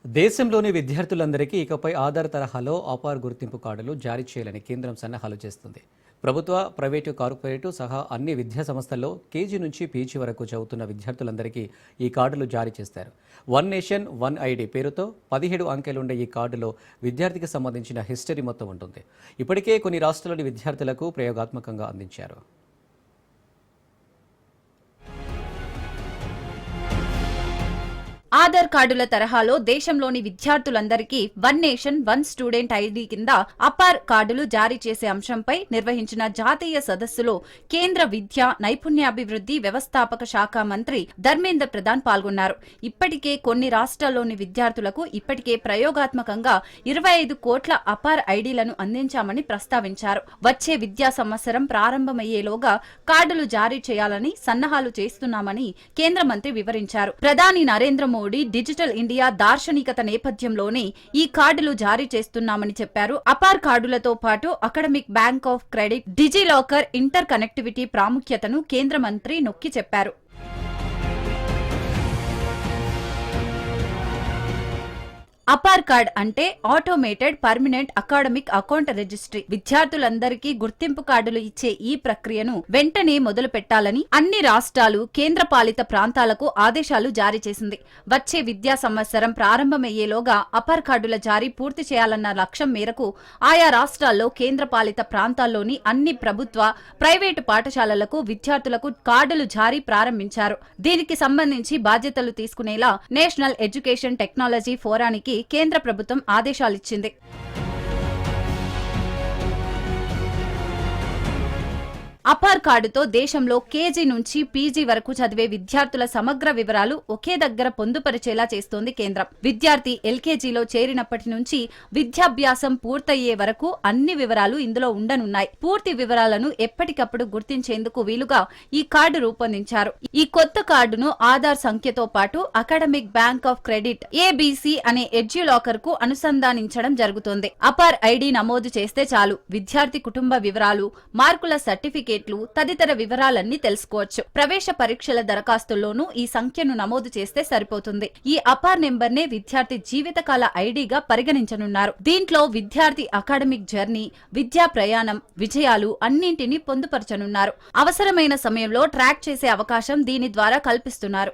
దేశంలోని విద్యార్థులందరికీ ఇకపై ఆధార్ తరహాలో అపార్ గుర్తింపు కార్డులు జారీ చేయాలని కేంద్రం సన్నాహాలు చేస్తుంది. ప్రభుత్వ, ప్రైవేటు, కార్పొరేటు సహా అన్ని విద్యా సంస్థల్లో కేజీ నుంచి పీజీ వరకు చదువుతున్న విద్యార్థులందరికీ ఈ కార్డులు జారీ చేస్తారు. వన్ నేషన్ వన్ ఐడి పేరుతో 17 అంకెలుండే ఈ కార్డులో విద్యార్థికి సంబంధించిన హిస్టరీ మొత్తం ఉంటుంది. ఇప్పటికే కొన్ని రాష్ట్రాల్లోని విద్యార్థులకు ప్రయోగాత్మకంగా అందించారు. ఆధార్ కార్డుల తరహాలో దేశంలోని విద్యార్థులందరికీ one nation one student ID కింద అపార్ కార్డులు జారీ చేసే అంశంపై నిర్వహించిన జాతీయ సదస్సులో కేంద్ర విద్యా నైపుణ్యాభివృద్ధి వ్యవస్థాపక శాఖ మంత్రి ధర్మేంద్ర ప్రధాన్ పాల్గొన్నారు. ఇప్పటికే కొన్ని రాష్ట్రాల్లోని విద్యార్థులకు ఇప్పటికే ప్రయోగాత్మకంగా 25 కోట్ల అపార్ ఐడీలను అందించామని ప్రస్తావించారు. వచ్చే విద్యా సంవత్సరం ప్రారంభమయ్యేలోగా కార్డులు జారీ చేయాలని సన్నాహాలు చేస్తున్నామని కేంద్ర మంత్రి వివరించారు. ప్రధాని నరేంద్ర మోడీ డిజిటల్ ఇండియా దార్శనికత నేపథ్యంలోనే ఈ కార్డులు జారీ చేస్తున్నామని చెప్పారు. అపార్ కార్డులతో పాటు academic bank of credit, DigiLocker, inter connectivity ప్రాముఖ్యతను కేంద్ర మంత్రి నొక్కి చెప్పారు. అపార్ కార్డ్ అంటే automated permanent academic account registry. విద్యార్థులందరికీ గుర్తింపు కార్డులు ఇచ్చే ఈ ప్రక్రియను వెంటనే మొదలు పెట్టాలని అన్ని రాష్ట్రాలు, కేంద్రపాలిత ప్రాంతాలకు ఆదేశాలు జారీ చేసింది. వచ్చే విద్యా సంవత్సరం ప్రారంభమయ్యేలోగా అపార్ కార్డుల జారీ పూర్తి చేయాలన్న లక్ష్యం మేరకు ఆయా రాష్ట్రాల్లో, కేంద్రపాలిత ప్రాంతాల్లోని అన్ని ప్రభుత్వ, ప్రైవేటు పాఠశాలలకు విద్యార్థులకు కార్డులు జారీ ప్రారంభించారు. దీనికి సంబంధించి బాధ్యతలు తీసుకునేలా నేషనల్ ఎడ్యుకేషన్ టెక్నాలజీ ఫోరానికి కేంద్ర ప్రభుత్వం ఆదేశాలిచ్చింది. అపార్ కార్డుతో దేశంలో కేజీ నుంచి పీజీ వరకు చదివే విద్యార్థుల సమగ్ర వివరాలు ఒకే దగ్గర పొందుపరిచేలా చేస్తోంది కేంద్రం. విద్యార్థి ఎల్కేజీలో చేరినప్పటి నుంచి విద్యాభ్యాసం పూర్తయ్యే వరకు అన్ని వివరాలు ఇందులో ఉండనున్నాయి. పూర్తి వివరాలను ఎప్పటికప్పుడు గుర్తించేందుకు వీలుగా ఈ కార్డు రూపొందించారు. ఈ కొత్త కార్డును ఆధార్ సంఖ్యతో పాటు academic bank of credit ABC అనే ఎడ్యులాకర్ కు అనుసంధానించడం జరుగుతోంది. అపార్ ఐడి నమోదు చేస్తే చాలు విద్యార్థి కుటుంబ వివరాలు, మార్కుల సర్టిఫికేట్, తదితర వివరాలన్నీ తెలుసుకోవచ్చు. ప్రవేశ పరీక్షల దరఖాస్తుల్లోనూ ఈ సంఖ్యను నమోదు చేస్తే సరిపోతుంది. ఈ అపార్ నెంబర్ నే విద్యార్థి జీవితకాల ఐడిగా పరిగణించనున్నారు. దీంట్లో విద్యార్థి అకాడమిక్ జర్నీ, విద్యా ప్రయాణం, విజయాలు అన్నింటినీ పొందుపరచనున్నారు. అవసరమైన సమయంలో ట్రాక్ చేసే అవకాశం దీని ద్వారా కల్పిస్తున్నారు.